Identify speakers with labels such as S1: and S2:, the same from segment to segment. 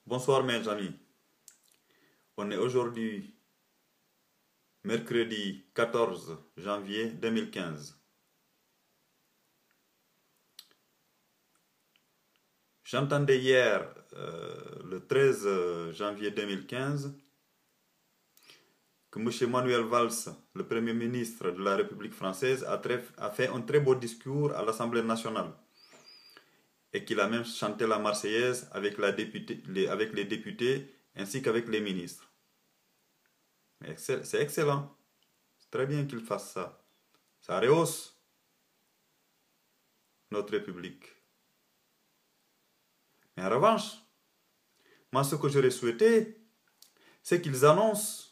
S1: Bonsoir mes amis. On est aujourd'hui mercredi 14 janvier 2015. J'entendais hier, le 13 janvier 2015, que M. Manuel Valls, le Premier ministre de la République française, a fait un très beau discours à l'Assemblée nationale et qu'il a même chanté la Marseillaise avec les députés ainsi qu'avec les ministres. C'est excellent. C'est très bien qu'il fasse ça. Ça rehausse notre République. Mais en revanche, moi ce que j'aurais souhaité, c'est qu'ils annoncent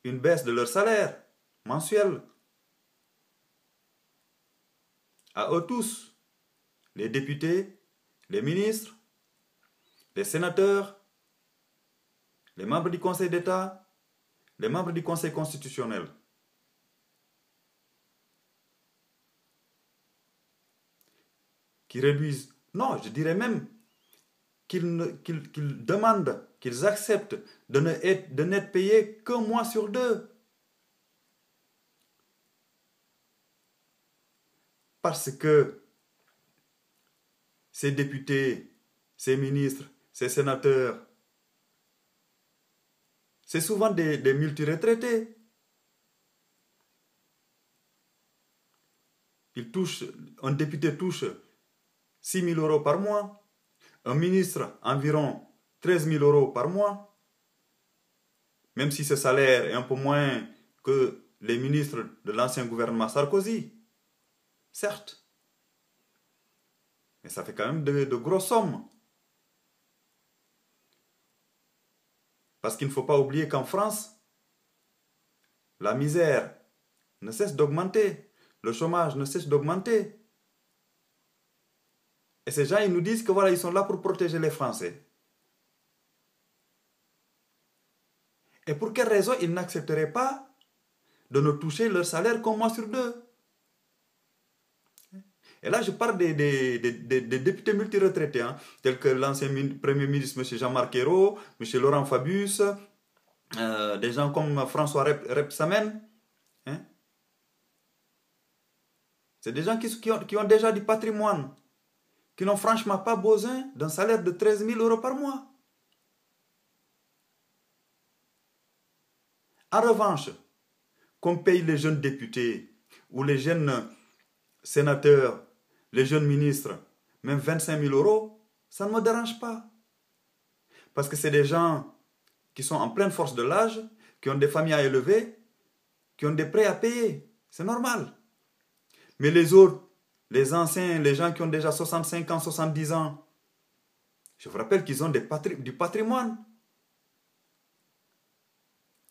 S1: une baisse de leur salaire mensuel à eux tous, les députés, les ministres, les sénateurs, les membres du Conseil d'État, les membres du Conseil constitutionnel. Qui réduisent, non, je dirais même qu'ils demandent, qu'ils acceptent de n'être payés qu'un mois sur deux. Parce que ces députés, ces ministres, ces sénateurs, c'est souvent des multiretraités. Un député touche 6 000 euros par mois, un ministre environ 13 000 euros par mois, même si ce salaire est un peu moins que les ministres de l'ancien gouvernement Sarkozy, certes, mais ça fait quand même de grosses sommes. Parce qu'il ne faut pas oublier qu'en France, la misère ne cesse d'augmenter, le chômage ne cesse d'augmenter. Et ces gens, ils nous disent que voilà, ils sont là pour protéger les Français. Et pour quelle raison ils n'accepteraient pas de ne toucher leur salaire qu'un mois sur deux? Et là, je parle des députés multiretraités, hein, tels que l'ancien Premier ministre, M. Jean-Marc Ayrault, M. Laurent Fabius, des gens comme François Rebsamen. Hein. C'est des gens qui ont déjà du patrimoine, qui n'ont franchement pas besoin d'un salaire de 13 000 euros par mois. En revanche, qu'on paye les jeunes députés ou les jeunes sénateurs, les jeunes ministres, même 25 000 euros, ça ne me dérange pas. Parce que c'est des gens qui sont en pleine force de l'âge, qui ont des familles à élever, qui ont des prêts à payer. C'est normal. Mais les autres, les anciens, les gens qui ont déjà 65 ans, 70 ans, je vous rappelle qu'ils ont du patrimoine.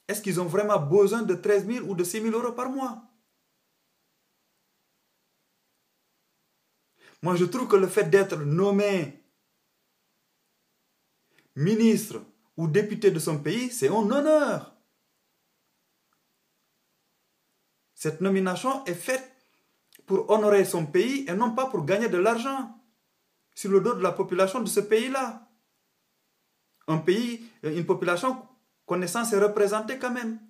S1: Est-ce qu'ils ont vraiment besoin de 13 000 ou de 6 000 euros par mois? Moi, je trouve que le fait d'être nommé ministre ou député de son pays, c'est un honneur. Cette nomination est faite pour honorer son pays et non pas pour gagner de l'argent sur le dos de la population de ce pays-là. Un pays, une population qu'on est censé représenter quand même.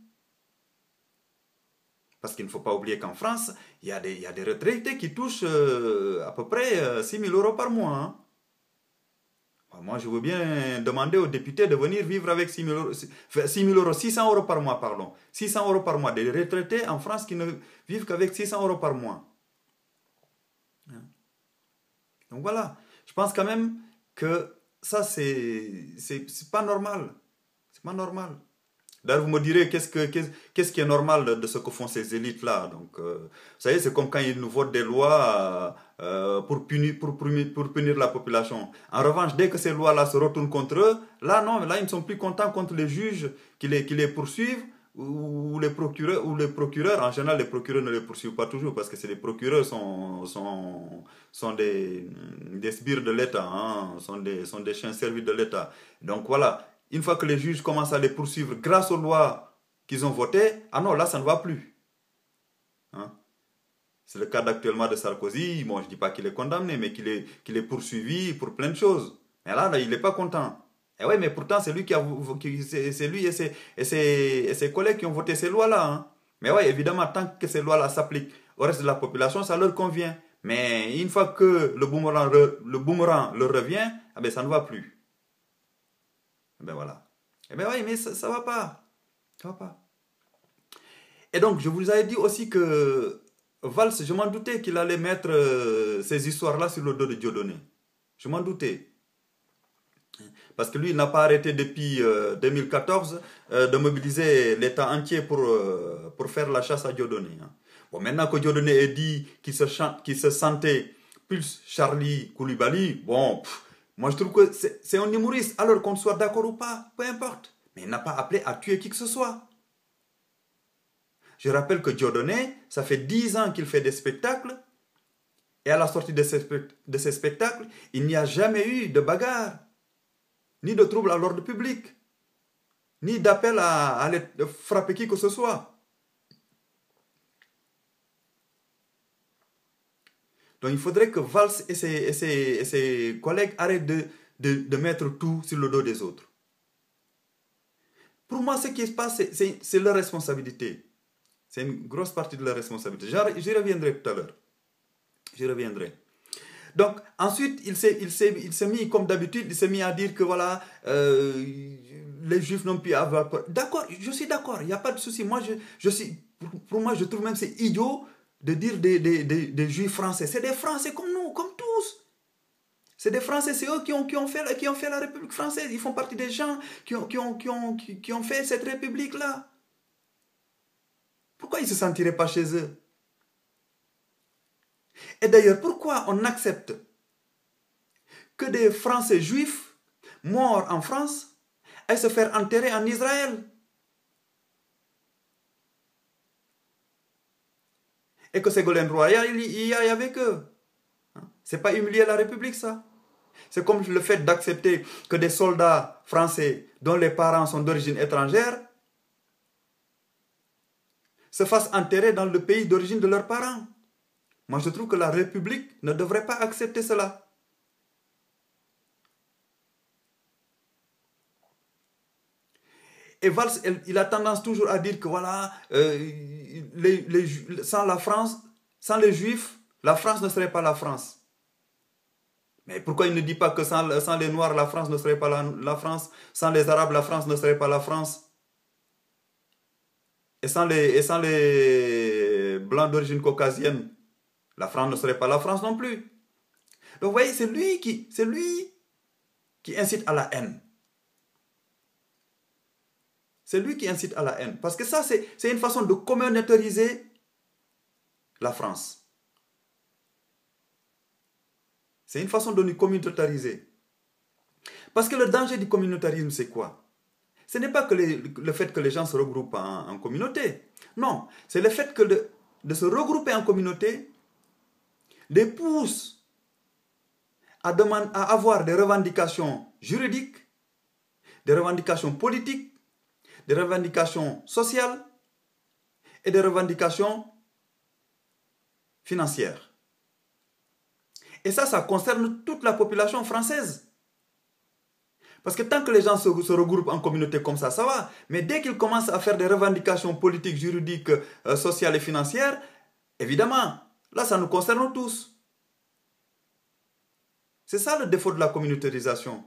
S1: Parce qu'il ne faut pas oublier qu'en France, il y a des retraités qui touchent à peu près 6 000 euros par mois. Hein. Moi, je veux bien demander aux députés de venir vivre avec 6 000 euros, 600 euros par mois, pardon. 600 euros par mois. Des retraités en France qui ne vivent qu'avec 600 euros par mois. Donc voilà, je pense quand même que ça, c'est pas normal. C'est pas normal. D'ailleurs, vous me direz, qu'est-ce qui est normal de ce que font ces élites-là? Donc, vous savez, c'est comme quand ils nous votent des lois pour punir la population. En revanche, dès que ces lois-là se retournent contre eux, là, non, là, ils ne sont plus contents contre les juges qui les poursuivent ou les procureurs. En général, les procureurs ne les poursuivent pas toujours parce que les procureurs sont des sbires de l'État, hein, sont des chiens servis de l'État. Donc, voilà. Une fois que les juges commencent à les poursuivre grâce aux lois qu'ils ont votées, ah non, là, ça ne va plus. Hein? C'est le cas actuellement de Sarkozy. Bon, je ne dis pas qu'il est condamné, mais qu'il est poursuivi pour plein de choses. Mais là, il n'est pas content. Et ouais, mais pourtant, c'est lui c'est lui et ses collègues qui ont voté ces lois-là, hein. Mais ouais, évidemment, tant que ces lois-là s'appliquent au reste de la population, ça leur convient. Mais une fois que le boomerang leur revient, ah ben, ça ne va plus. Eh ben voilà. Eh ben oui, mais ça va pas. Ça va pas. Et donc, je vous avais dit aussi que Valls, je m'en doutais qu'il allait mettre ces histoires-là sur le dos de Dieudonné. Je m'en doutais. Parce que lui, il n'a pas arrêté depuis 2014 de mobiliser l'État entier pour faire la chasse à Dieudonné, hein. Bon, maintenant que Dieudonné a dit qu'il se sentait plus Charlie Koulibaly, bon, moi je trouve que c'est un humoriste, alors qu'on soit d'accord ou pas, peu importe. Mais il n'a pas appelé à tuer qui que ce soit. Je rappelle que Dieudonné, ça fait 10 ans qu'il fait des spectacles, et à la sortie de ces spectacles, il n'y a jamais eu de bagarre, ni de trouble à l'ordre public, ni d'appel à aller frapper qui que ce soit. Donc il faudrait que Valls et ses collègues arrêtent de mettre tout sur le dos des autres. Pour moi, ce qui se passe, c'est leur responsabilité. C'est une grosse partie de leur responsabilité. J'y reviendrai tout à l'heure. J'y reviendrai. Donc, ensuite, il s'est mis, comme d'habitude, il s'est mis à dire que voilà, les Juifs n'ont pu avoir peur. D'accord, je suis d'accord, il n'y a pas de souci. Moi, pour moi, je trouve même c'est idiot de dire des Juifs français. C'est des Français comme nous, comme tous. C'est des Français, c'est eux qui ont fait la République française. Ils font partie des gens qui ont fait cette République-là. Pourquoi ils ne se sentiraient pas chez eux? Et d'ailleurs, pourquoi on accepte que des Français juifs morts en France aillent se faire enterrer en Israël? Et que Ségolène Royal y aille avec eux? C'est pas humilier la République, ça? C'est comme le fait d'accepter que des soldats français dont les parents sont d'origine étrangère se fassent enterrer dans le pays d'origine de leurs parents. Moi, je trouve que la République ne devrait pas accepter cela. Et Valls, il a tendance toujours à dire que voilà, sans la France, sans les Juifs, la France ne serait pas la France. Mais pourquoi il ne dit pas que sans les Noirs, la France ne serait pas la France? Sans les Arabes, la France ne serait pas la France? Et sans les Blancs d'origine caucasienne, la France ne serait pas la France non plus. Donc vous voyez, c'est lui qui incite à la haine. C'est lui qui incite à la haine. Parce que ça, c'est une façon de communautariser la France. C'est une façon de nous communautariser. Parce que le danger du communautarisme, c'est quoi? Ce n'est pas que le fait que les gens se regroupent en communauté. Non, c'est le fait que de se regrouper en communauté les pousse à avoir des revendications juridiques, des revendications politiques, des revendications sociales et des revendications financières. Et ça concerne toute la population française. Parce que tant que les gens se regroupent en communauté comme ça va. Mais dès qu'ils commencent à faire des revendications politiques, juridiques, sociales et financières, évidemment, là, ça nous concerne tous. C'est ça le défaut de la communautarisation.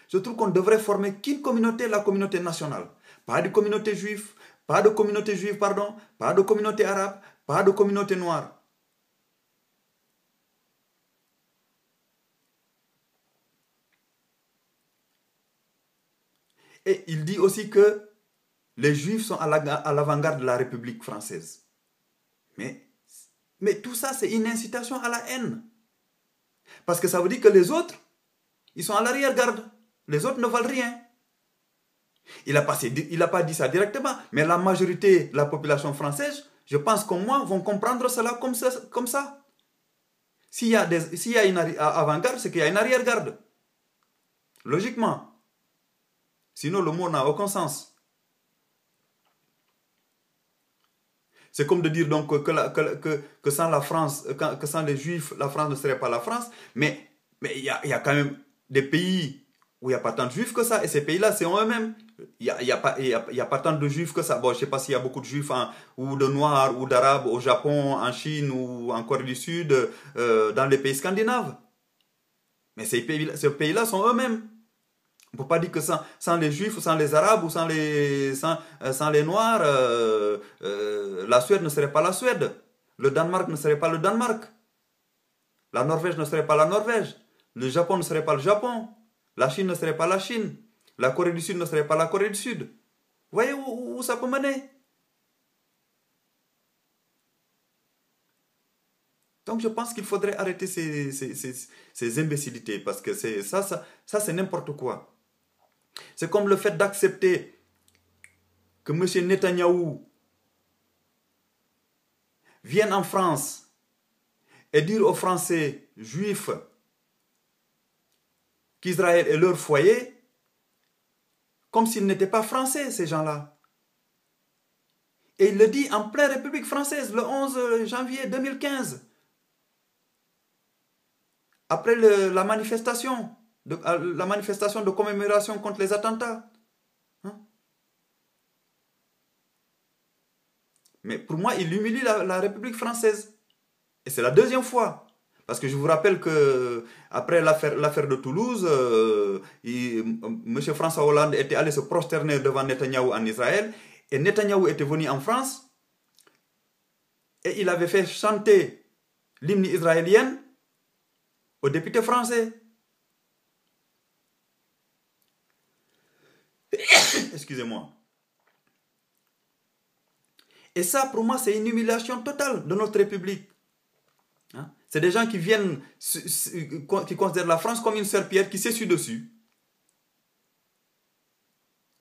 S1: Je trouve qu'on devrait former qu'une communauté, la communauté nationale. Pas de communauté juive, pas de communauté arabe, pas de communauté noire. Et il dit aussi que les Juifs sont à l'avant-garde de la République française. Mais tout ça, c'est une incitation à la haine. Parce que ça veut dire que les autres, ils sont à l'arrière-garde. Les autres ne valent rien. Il n'a pas dit ça directement, mais la majorité de la population française, je pense qu'au moins, vont comprendre cela comme ça. S'il y a une avant-garde, c'est qu'il y a une arrière-garde. Logiquement. Sinon, le mot n'a aucun sens. C'est comme de dire donc que sans la France, que sans les Juifs, la France ne serait pas la France. Mais il y a quand même des pays où il n'y a pas tant de juifs que ça, et ces pays-là, c'est en eux-mêmes. Il n'y a, y a pas tant de juifs que ça. Bon, je ne sais pas s'il y a beaucoup de juifs ou de noirs ou d'arabes au Japon, en Chine ou en Corée du Sud, dans les pays scandinaves. Mais ces pays-là sont eux-mêmes. On ne peut pas dire que sans les juifs, ou sans les arabes, ou sans les noirs, la Suède ne serait pas la Suède. Le Danemark ne serait pas le Danemark. La Norvège ne serait pas la Norvège. Le Japon ne serait pas le Japon. La Chine ne serait pas la Chine. La Corée du Sud ne serait pas la Corée du Sud. Vous voyez où ça peut mener? Donc je pense qu'il faudrait arrêter ces imbécilités, parce que ça c'est n'importe quoi. C'est comme le fait d'accepter que M. Netanyahou vienne en France et dire aux Français juifs qu'Israël est leur foyer, comme s'ils n'étaient pas français, ces gens-là. Et il le dit en pleine République française, le 11 janvier 2015, après la manifestation de commémoration contre les attentats. Hein? Mais pour moi, il humilie la République française. Et c'est la deuxième fois. Parce que je vous rappelle que après l'affaire de Toulouse, M. François Hollande était allé se prosterner devant Netanyahou en Israël, et Netanyahou était venu en France, et il avait fait chanter l'hymne israélien aux députés français. Excusez-moi. Et ça, pour moi, c'est une humiliation totale de notre République. Hein? C'est des gens qui viennent, qui considèrent la France comme une serpillière qui s'essuie dessus.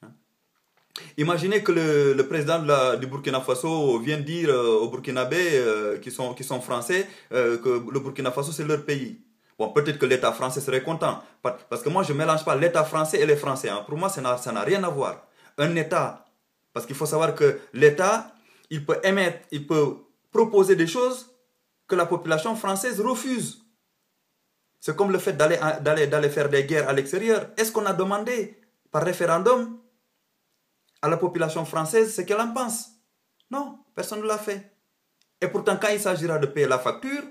S1: Hein? Imaginez que le président du Burkina Faso vienne dire aux Burkinabés qui sont français que le Burkina Faso c'est leur pays. Bon, peut-être que l'État français serait content. Parce que moi, je ne mélange pas l'État français et les Français. Hein. Pour moi, ça n'a rien à voir. Un État, parce qu'il faut savoir que l'État, il peut proposer des choses que la population française refuse. C'est comme le fait d'aller faire des guerres à l'extérieur. Est-ce qu'on a demandé par référendum à la population française ce qu'elle en pense? Non, personne ne l'a fait. Et pourtant, quand il s'agira de payer la facture,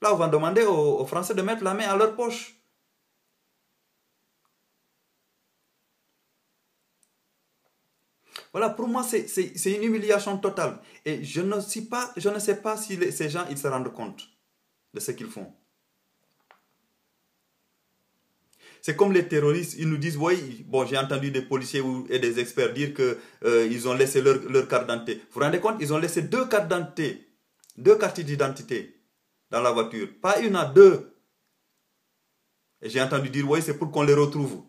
S1: là, on va demander aux Français de mettre la main à leur poche. Voilà, pour moi, c'est une humiliation totale. Et je ne sais pas si ces gens ils se rendent compte de ce qu'ils font. C'est comme les terroristes, ils nous disent, oui, bon, j'ai entendu des policiers et des experts dire qu'ils ont laissé leur carte d'identité. Vous vous rendez compte? Ils ont laissé deux cartes d'identité dans la voiture. Pas une à deux. Et j'ai entendu dire, oui, c'est pour qu'on les retrouve.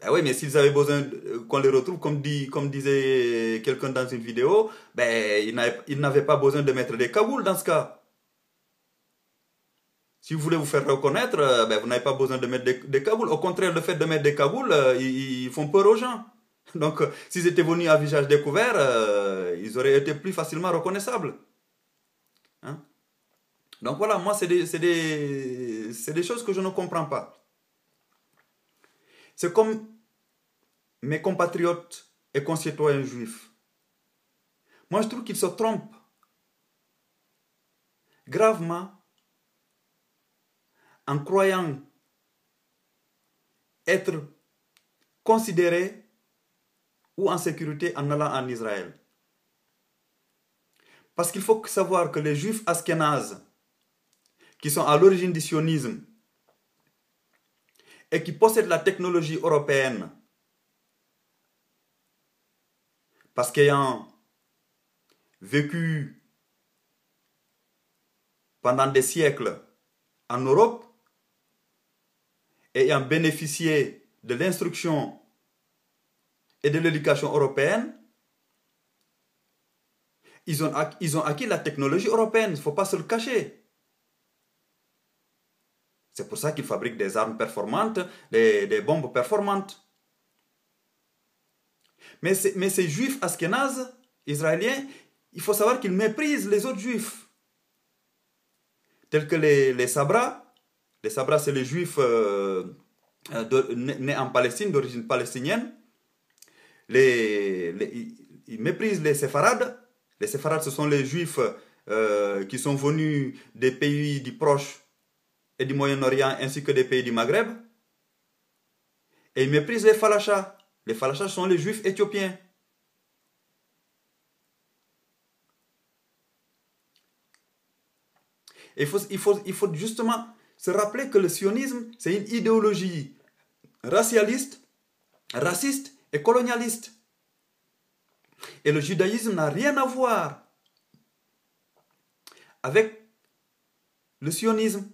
S1: Ben oui, mais s'ils avaient besoin qu'on les retrouve, comme disait quelqu'un dans une vidéo, ben, ils n'avaient pas besoin de mettre des cagoules dans ce cas. Si vous voulez vous faire reconnaître, ben, vous n'avez pas besoin de mettre des cagoules. Au contraire, le fait de mettre des cagoules, ils font peur aux gens. Donc, s'ils étaient venus à visage découvert, ils auraient été plus facilement reconnaissables. Hein? Donc voilà, moi, c'est des choses que je ne comprends pas. C'est comme mes compatriotes et concitoyens juifs. Moi, je trouve qu'ils se trompent gravement en croyant être considérés ou en sécurité en allant en Israël. Parce qu'il faut savoir que les juifs ashkénazes, qui sont à l'origine du sionisme et qui possèdent la technologie européenne, parce qu'ayant vécu pendant des siècles en Europe, et ayant bénéficié de l'instruction et de l'éducation européenne, ils ont acquis la technologie européenne, il ne faut pas se le cacher. C'est pour ça qu'ils fabriquent des armes performantes, des bombes performantes. Mais ces juifs ashkénazes, israéliens, il faut savoir qu'ils méprisent les autres juifs, tels que les Sabras, Les Sabras, c'est les juifs nés en Palestine, d'origine palestinienne. Ils méprisent les séfarades. Les séfarades, ce sont les juifs qui sont venus des pays du Proche et du Moyen-Orient, ainsi que des pays du Maghreb. Et ils méprisent les falachas. Les falachas sont les juifs éthiopiens. Et il faut justement se rappeler que le sionisme, c'est une idéologie racialiste, raciste et colonialiste. Et le judaïsme n'a rien à voir avec le sionisme.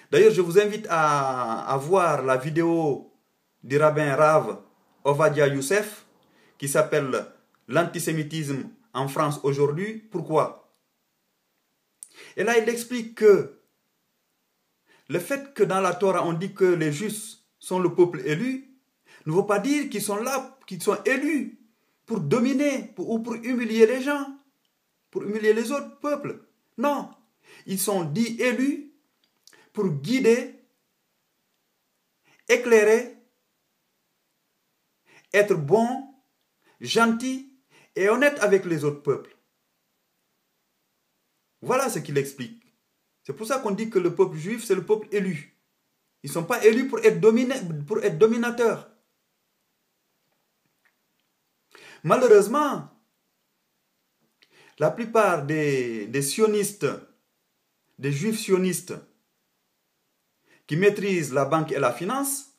S1: D'ailleurs, je vous invite à voir la vidéo du rabbin Rav Ovadia Youssef qui s'appelle « L'antisémitisme en France aujourd'hui, pourquoi ?» Et là, il explique que le fait que dans la Torah, on dit que les Juifs sont le peuple élu, ne veut pas dire qu'ils sont là, qu'ils sont élus pour dominer ou pour humilier les gens, pour humilier les autres peuples. Non, ils sont dits élus pour guider, éclairer, être bons, gentils et honnêtes avec les autres peuples. Voilà ce qu'il explique. C'est pour ça qu'on dit que le peuple juif, c'est le peuple élu. Ils ne sont pas élus pour être dominateurs. Malheureusement, la plupart des sionistes, des juifs sionistes, qui maîtrisent la banque et la finance,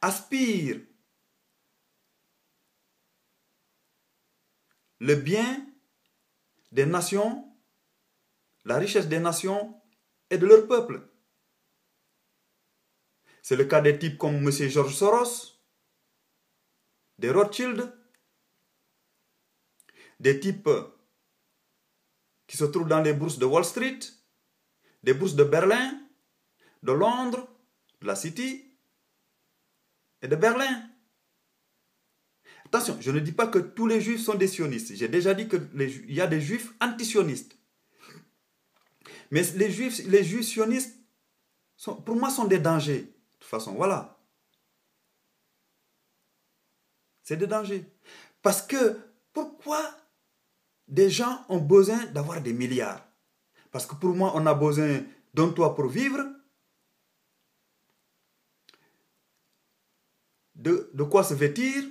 S1: aspirent le bien des nations, la richesse des nations et de leur peuple. C'est le cas des types comme M. George Soros, des Rothschild, des types qui se trouvent dans les bourses de Wall Street, des bourses de Berlin, de Londres, de la City et de Berlin. Attention, je ne dis pas que tous les juifs sont des sionistes. J'ai déjà dit qu'il y a des juifs anti-sionistes. Mais les juifs sionistes, pour moi, sont des dangers. De toute façon, voilà. C'est des dangers. Parce que, pourquoi des gens ont besoin d'avoir des milliards? Parce que pour moi, on a besoin d'un toit pour vivre, de quoi se vêtir,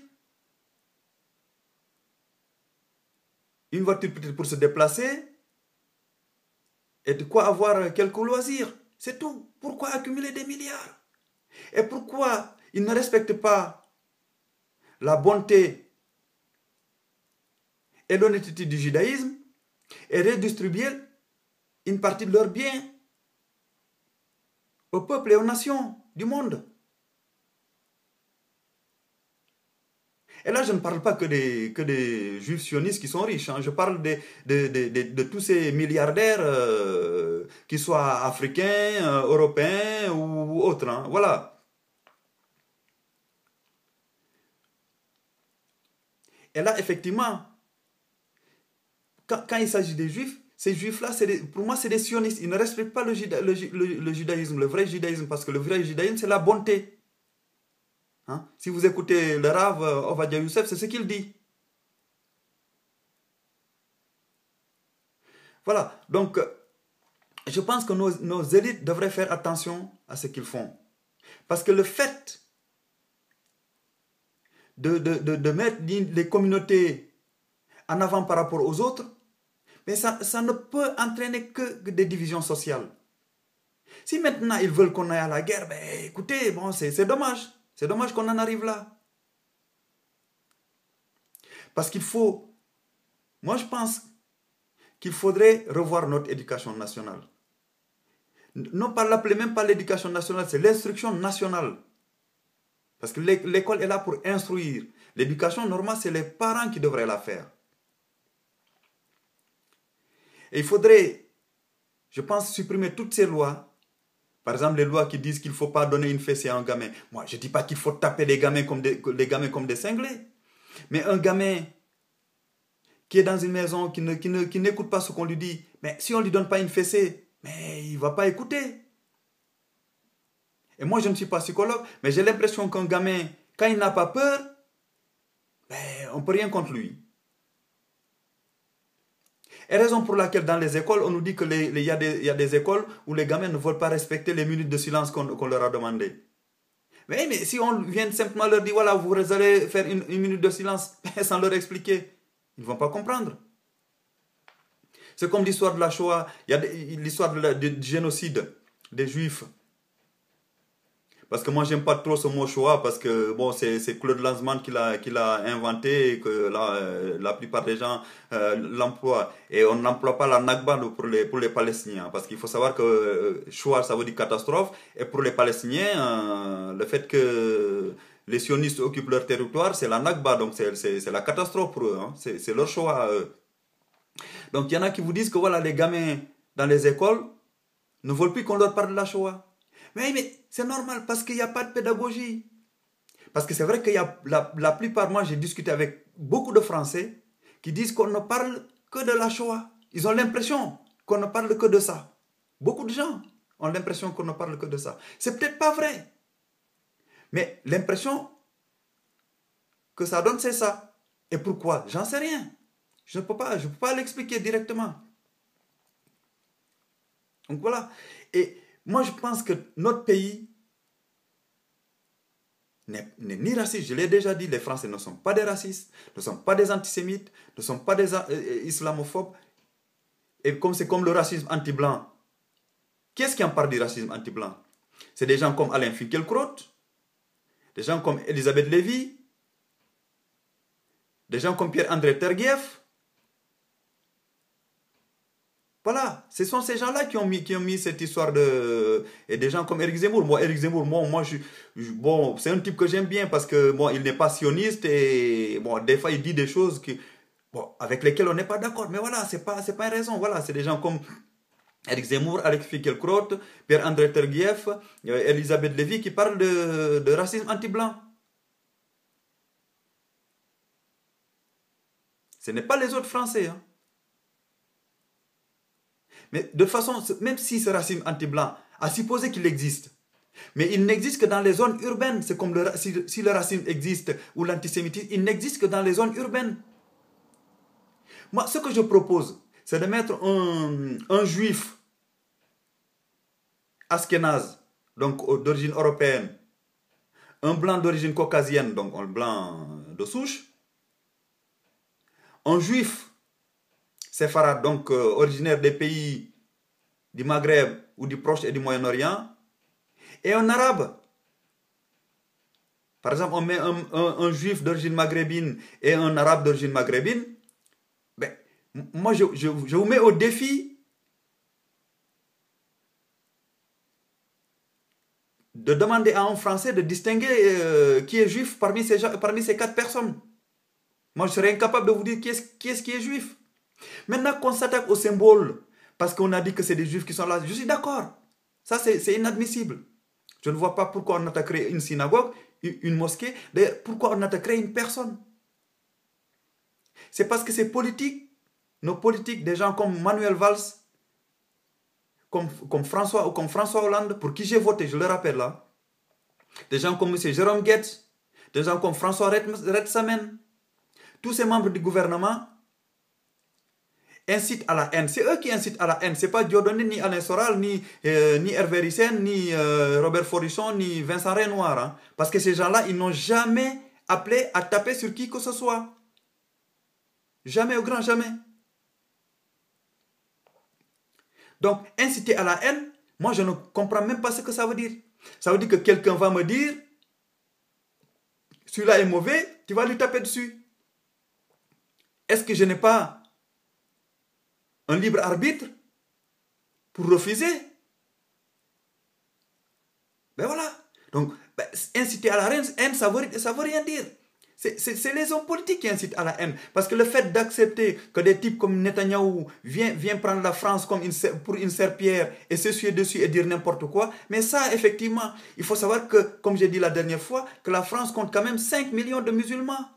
S1: une voiture peut-être pour se déplacer, et de quoi avoir quelques loisirs. C'est tout. Pourquoi accumuler des milliards? Et pourquoi ils ne respectent pas la bonté et l'honnêteté du judaïsme et redistribuer une partie de leurs biens au peuple et aux nations du monde? Et là, je ne parle pas que des juifs sionistes qui sont riches. Hein. Je parle de tous ces milliardaires, qu'ils soient africains, européens ou autres. Hein. Voilà. Et là, effectivement, quand il s'agit des juifs, ces juifs-là, pour moi, c'est des sionistes. Ils ne respectent pas le judaïsme, le vrai judaïsme, parce que le vrai judaïsme, c'est la bonté. Hein? Si vous écoutez le Rav Ovadia Youssef, c'est ce qu'il dit. Voilà, donc je pense que nos élites devraient faire attention à ce qu'ils font. Parce que le fait de mettre les communautés en avant par rapport aux autres, mais ça ne peut entraîner que des divisions sociales. Si maintenant ils veulent qu'on aille à la guerre, ben écoutez, bon, c'est dommage. C'est dommage qu'on en arrive là. Parce qu'il faut... Moi, je pense qu'il faudrait revoir notre éducation nationale. Non pas l'appeler même pas l'éducation nationale, c'est l'instruction nationale. Parce que l'école est là pour instruire. L'éducation normale, c'est les parents qui devraient la faire. Et il faudrait, je pense, supprimer toutes ces lois. Par exemple, les lois qui disent qu'il ne faut pas donner une fessée à un gamin. Moi, je ne dis pas qu'il faut taper les gamins comme des cinglés. Mais un gamin qui est dans une maison, qui n'écoute pas ce qu'on lui dit, mais si on ne lui donne pas une fessée, mais il ne va pas écouter. Et moi, je ne suis pas psychologue, mais j'ai l'impression qu'un gamin, quand il n'a pas peur, ben, on ne peut rien contre lui. Et raison pour laquelle dans les écoles, on nous dit qu'il y a des écoles où les gamins ne veulent pas respecter les minutes de silence qu'on leur a demandé. Mais si on vient simplement leur dire, voilà, vous allez faire une minute de silence sans leur expliquer, ils ne vont pas comprendre. C'est comme l'histoire de la Shoah, il y a l'histoire du génocide des Juifs. Parce que moi, j'aime pas trop ce mot Shoah, parce que bon, c'est Claude Lanzmann qui l'a inventé, et que la plupart des gens l'emploient. Et on n'emploie pas la Nakba pour les Palestiniens. Parce qu'il faut savoir que Shoah, ça veut dire catastrophe. Et pour les Palestiniens, le fait que les sionistes occupent leur territoire, c'est la Nakba. Donc c'est la catastrophe pour eux. Hein. C'est leur Shoah à eux. Donc il y en a qui vous disent que voilà, les gamins dans les écoles ne veulent plus qu'on leur parle de la Shoah. Mais c'est normal parce qu'il n'y a pas de pédagogie. Parce que c'est vrai qu'il y a la plupart, moi j'ai discuté avec beaucoup de Français qui disent qu'on ne parle que de la Shoah. Ils ont l'impression qu'on ne parle que de ça. Beaucoup de gens ont l'impression qu'on ne parle que de ça. C'est peut-être pas vrai. Mais l'impression que ça donne, c'est ça. Et pourquoi? J'en sais rien. Je ne peux pas l'expliquer directement. Donc voilà. Et moi, je pense que notre pays n'est ni raciste. Je l'ai déjà dit, les Français ne sont pas des racistes, ne sont pas des antisémites, ne sont pas des islamophobes. Et comme c'est comme le racisme anti-blanc. Qu'est-ce qui en parle du racisme anti-blanc? C'est des gens comme Alain Finkielkraut, des gens comme Elisabeth Lévy, des gens comme Pierre-André Terguieff. Voilà, ce sont ces gens-là qui ont mis cette histoire de... Et des gens comme Éric Zemmour. Moi, Éric Zemmour, bon, c'est un type que j'aime bien parce que bon, il n'est pas sioniste et bon, des fois il dit des choses avec lesquelles on n'est pas d'accord. Mais voilà, c'est pas une raison. Voilà, c'est des gens comme Éric Zemmour, Alex Finkielkraut, Pierre-André Terguieff, Elisabeth Lévy qui parlent de racisme anti-blanc. Ce n'est pas les autres Français, hein. Mais de toute façon, même si ce racisme anti-blanc, à supposer qu'il existe, mais il n'existe que dans les zones urbaines. C'est comme si le racisme existe ou l'antisémitisme, il n'existe que dans les zones urbaines. Moi, ce que je propose, c'est de mettre un juif ashkénaze, donc d'origine européenne, un blanc d'origine caucasienne, donc un blanc de souche, un juif séfarade, donc originaire des pays du Maghreb ou du Proche et du Moyen-Orient, et un arabe. Par exemple, on met un juif d'origine maghrébine et un arabe d'origine maghrébine. Ben, moi, je vous mets au défi de demander à un Français de distinguer qui est juif parmi ces 4 personnes. Moi, je serais incapable de vous dire qui est qui est juif. Maintenant qu'on s'attaque au symbole, parce qu'on a dit que c'est des juifs qui sont là, je suis d'accord. Ça, c'est inadmissible. Je ne vois pas pourquoi on attaquerait une synagogue, une mosquée. D'ailleurs, pourquoi on attaquerait une personne? C'est parce que c'est politique. Nos politiques, des gens comme Manuel Valls, comme François Hollande, pour qui j'ai voté, je le rappelle là. Des gens comme M. Jérôme Guetz, des gens comme François Rebsamen, tous ces membres du gouvernement incitent à la haine. C'est eux qui incitent à la haine. Ce n'est pas Dieudonné, ni Alain Soral, ni Hervé Ryssen, ni Robert Forichon, ni Vincent Renoir. Hein. Parce que ces gens-là, ils n'ont jamais appelé à taper sur qui que ce soit. Jamais, au grand jamais. Donc, inciter à la haine, moi, je ne comprends même pas ce que ça veut dire. Ça veut dire que quelqu'un va me dire, celui-là est mauvais, tu vas lui taper dessus. Est-ce que je n'ai pas un libre arbitre pour refuser? Ben voilà. Donc, inciter à la haine, ça veut rien dire. C'est les hommes politiques qui incitent à la haine. Parce que le fait d'accepter que des types comme Netanyahou viennent prendre la France pour une serpillière et s'essuyer dessus et dire n'importe quoi, mais ça, effectivement, il faut savoir que, comme j'ai dit la dernière fois, que la France compte quand même 5 millions de musulmans.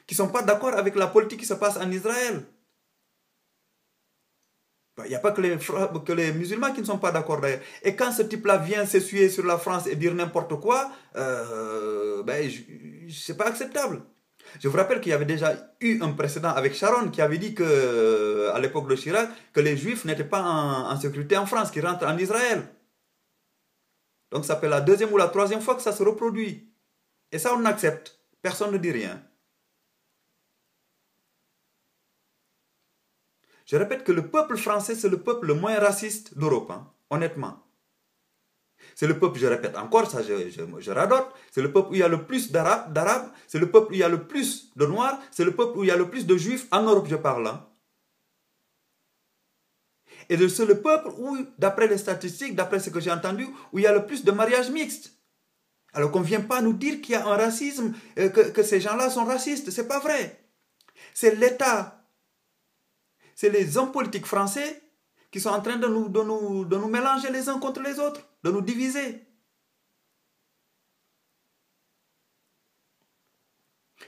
S1: qui ne sont pas d'accord avec la politique qui se passe en Israël. Il n'y a pas que les musulmans qui ne sont pas d'accord d'ailleurs. Et quand ce type-là vient s'essuyer sur la France et dire n'importe quoi, c'est pas acceptable. Je vous rappelle qu'il y avait déjà eu un précédent avec Sharon qui avait dit que, à l'époque de Chirac, que les Juifs n'étaient pas en sécurité en France, qu'ils rentrent en Israël. Donc ça fait la deuxième ou la troisième fois que ça se reproduit. Et ça, on accepte. Personne ne dit rien. Je répète que le peuple français, c'est le peuple le moins raciste d'Europe, hein, honnêtement. C'est le peuple, je répète encore, ça je radote, c'est le peuple où il y a le plus d'Arabes, c'est le peuple où il y a le plus de Noirs, c'est le peuple où il y a le plus de Juifs, en Europe je parle. Hein. Et c'est le peuple où, d'après les statistiques, d'après ce que j'ai entendu, où il y a le plus de mariages mixtes. Alors qu'on ne vient pas nous dire qu'il y a un racisme, que ces gens-là sont racistes, c'est pas vrai. C'est l'État. C'est les hommes politiques français qui sont en train de nous mélanger les uns contre les autres, de nous diviser.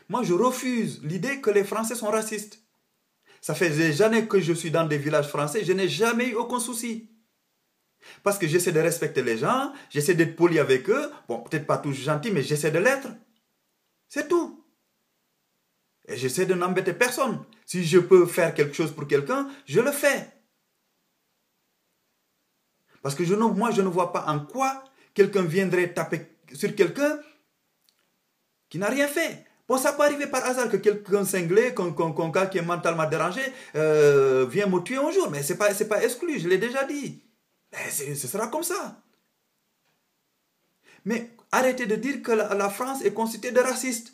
S1: Moi, je refuse l'idée que les Français sont racistes. Ça fait des années que je suis dans des villages français, je n'ai jamais eu aucun souci. Parce que j'essaie de respecter les gens, j'essaie d'être poli avec eux. Bon, peut-être pas tous gentils, mais j'essaie de l'être. C'est tout. Et j'essaie de n'embêter personne. Si je peux faire quelque chose pour quelqu'un, je le fais. Parce que moi, je ne vois pas en quoi quelqu'un viendrait taper sur quelqu'un qui n'a rien fait. Bon, ça peut arriver par hasard que quelqu'un cinglé, quelqu'un qui est mentalement dérangé, vient me tuer un jour. Mais ce n'est pas exclu, je l'ai déjà dit. Ce sera comme ça. Mais arrêtez de dire que la France est constituée de racistes.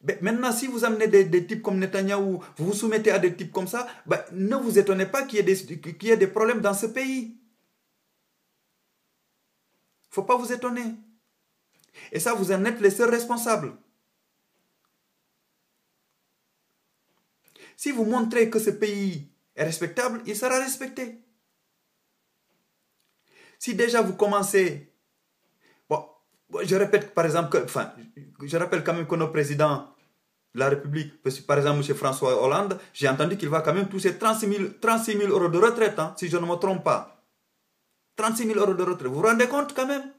S1: Ben, maintenant, si vous amenez des types comme Netanyahou, vous vous soumettez à des types comme ça, ben, ne vous étonnez pas qu'il y ait des problèmes dans ce pays. Il ne faut pas vous étonner. Et ça, vous en êtes les seuls responsables. Si vous montrez que ce pays est respectable, il sera respecté. Si déjà vous commencez... Bon, je répète par exemple, je rappelle quand même que nos présidents de la République, par exemple M. François Hollande, j'ai entendu qu'il va quand même toucher 36 000 euros de retraite, hein, si je ne me trompe pas. 36 000 euros de retraite, vous vous rendez compte quand même?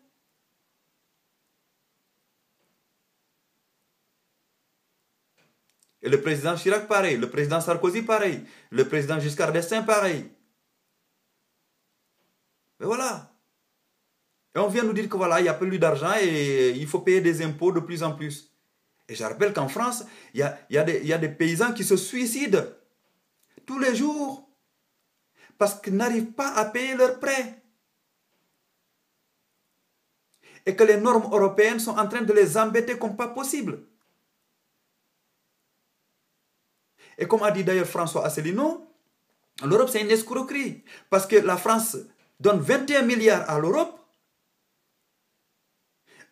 S1: Et le président Chirac, pareil. Le président Sarkozy, pareil. Le président Giscard d'Estaing, pareil. Mais voilà. Et on vient nous dire que voilà, il n'y a plus d'argent et il faut payer des impôts de plus en plus. Et je rappelle qu'en France, il y a des paysans qui se suicident tous les jours parce qu'ils n'arrivent pas à payer leurs prêts. Et que les normes européennes sont en train de les embêter comme pas possible. Et comme a dit d'ailleurs François Asselineau, l'Europe c'est une escroquerie. Parce que la France donne 21 milliards à l'Europe,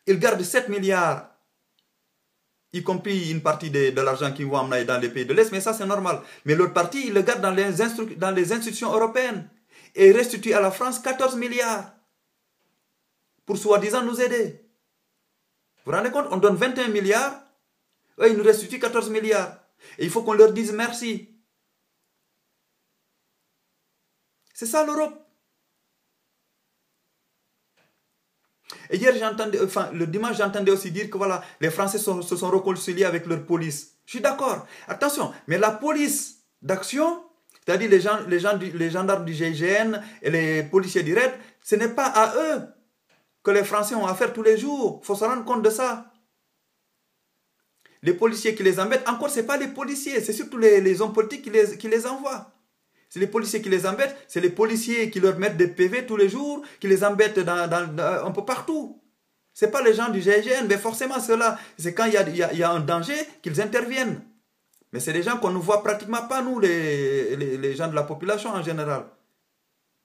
S1: il garde 7 milliards, y compris une partie de l'argent qu'ils vont emmener dans les pays de l'Est, mais ça c'est normal. Mais l'autre partie, il le garde dans les institutions européennes. Et il restitue à la France 14 milliards pour soi-disant nous aider. Vous vous rendez compte? On donne 21 milliards, eux ils nous restituent 14 milliards. Et il faut qu'on leur dise merci. C'est ça l'Europe. Et hier, le dimanche, j'entendais aussi dire que voilà, les Français se sont réconciliés avec leur police. Je suis d'accord. Attention, mais la police d'action, c'est-à-dire les gendarmes du GIGN et les policiers du RAID, ce n'est pas à eux que les Français ont affaire tous les jours. Il faut se rendre compte de ça. Les policiers qui les embêtent, encore, ce n'est pas les policiers, c'est surtout les hommes politiques qui les envoient. C'est les policiers qui les embêtent, c'est les policiers qui leur mettent des PV tous les jours, qui les embêtent un peu partout. Ce n'est pas les gens du GIGN, mais forcément ceux-là, c'est quand il y a un danger qu'ils interviennent. Mais c'est des gens qu'on ne voit pratiquement pas, nous, les gens de la population en général.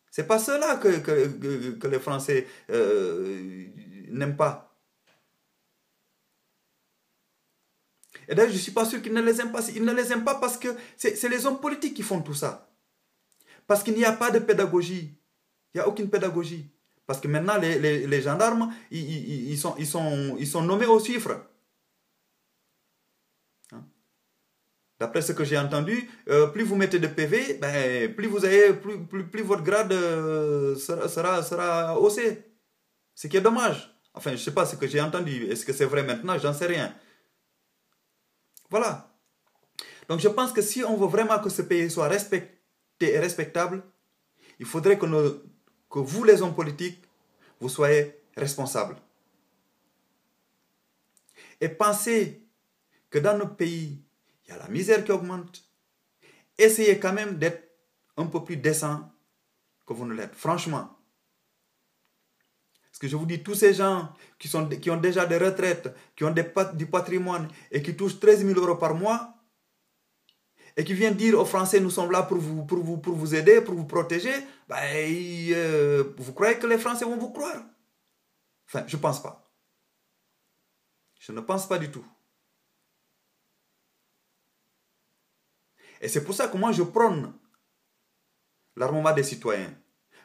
S1: Ce n'est pas ceux-là que les Français n'aiment pas. Et d'ailleurs, je ne suis pas sûr qu'ils ne les aiment pas. Ils ne les aiment pas parce que c'est les hommes politiques qui font tout ça. Parce qu'il n'y a pas de pédagogie. Il n'y a aucune pédagogie. Parce que maintenant, les gendarmes, ils sont nommés aux chiffres. D'après ce que j'ai entendu, plus vous mettez de PV, ben, plus vous avez, plus votre grade sera haussé. Ce qui est dommage. Enfin, je ne sais pas ce que j'ai entendu. Est-ce que c'est vrai maintenant? J'en sais rien. Voilà. Donc je pense que si on veut vraiment que ce pays soit respecté et respectable, il faudrait que vous, les hommes politiques, vous soyez responsables. Et pensez que dans notre pays, il y a la misère qui augmente. Essayez quand même d'être un peu plus décent que vous ne l'êtes. Franchement. Parce que je vous dis, tous ces gens qui ont déjà des retraites, qui ont du patrimoine et qui touchent 13 000 euros par mois, et qui viennent dire aux Français, nous sommes là pour vous aider, pour vous protéger, vous croyez que les Français vont vous croire? Enfin, je ne pense pas. Je ne pense pas du tout. Et c'est pour ça que moi, je prône l'armement des citoyens.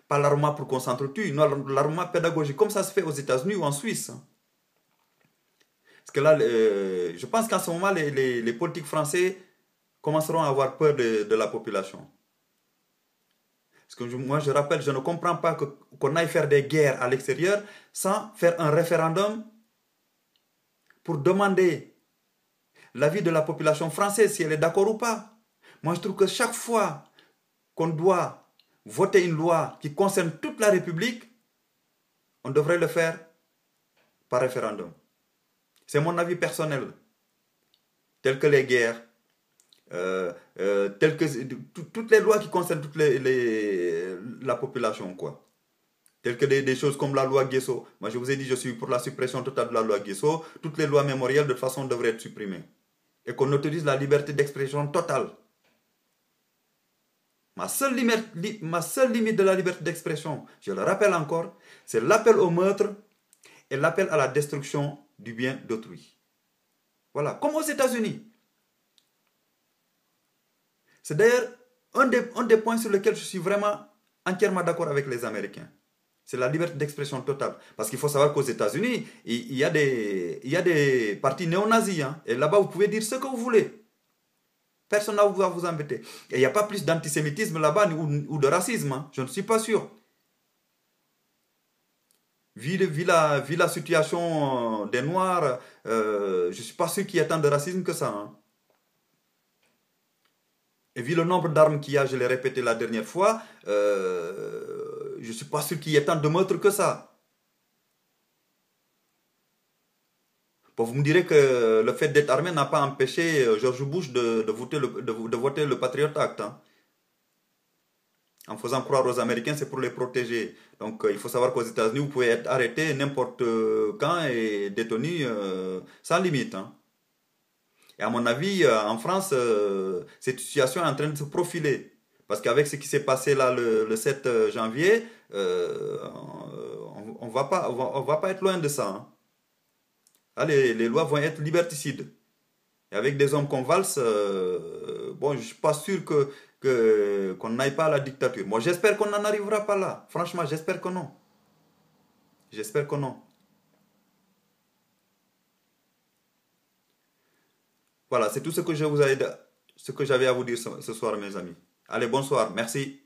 S1: Pas l'armement pour qu'on s'entretue, non, l'armement pédagogique, comme ça se fait aux États-Unis ou en Suisse. Parce que là, je pense qu'en ce moment, les politiques français commenceront à avoir peur de la population. Parce que moi, je rappelle, je ne comprends pas qu'on aille faire des guerres à l'extérieur sans faire un référendum pour demander l'avis de la population française, si elle est d'accord ou pas. Moi, je trouve que chaque fois qu'on doit voter une loi qui concerne toute la République, on devrait le faire par référendum. C'est mon avis personnel. Tel que les guerres, telles que toutes les lois qui concernent la population, quoi. Telles que des choses comme la loi Guesso. Moi, je vous ai dit, je suis pour la suppression totale de la loi Guesso. Toutes les lois mémorielles, de toute façon, devraient être supprimées. Et qu'on autorise la liberté d'expression totale. Ma seule limite de la liberté d'expression, je le rappelle encore, c'est l'appel au meurtre et l'appel à la destruction du bien d'autrui. Voilà, comme aux États-Unis. C'est d'ailleurs un des points sur lesquels je suis vraiment entièrement d'accord avec les Américains. C'est la liberté d'expression totale. Parce qu'il faut savoir qu'aux États-Unis, il y a des partis néo-nazis. Hein, et là-bas, vous pouvez dire ce que vous voulez. Personne ne va vous embêter. Et il n'y a pas plus d'antisémitisme là-bas ou de racisme. Hein, je ne suis pas sûr. Vu la situation des Noirs, je ne suis pas sûr qu'il y ait tant de racisme que ça. Hein. Et vu le nombre d'armes qu'il y a, je l'ai répété la dernière fois, je ne suis pas sûr qu'il y ait tant de meurtres que ça. Bon, vous me direz que le fait d'être armé n'a pas empêché George Bush de voter le Patriot Act. Hein. En faisant croire aux Américains, c'est pour les protéger. Donc il faut savoir qu'aux États-Unis, vous pouvez être arrêté n'importe quand et détenu sans limite. Hein. Et à mon avis, en France, cette situation est en train de se profiler. Parce qu'avec ce qui s'est passé là le 7 janvier, on va pas être loin de ça. Hein. Là, les lois vont être liberticides. Et avec des hommes comme Valls, bon, je ne suis pas sûr qu'on n'aille pas à la dictature. Moi, j'espère qu'on n'en arrivera pas là. Franchement, j'espère que non. J'espère que non. Voilà, c'est tout ce que j'avais à vous dire ce soir, mes amis. Allez, bonsoir. Merci.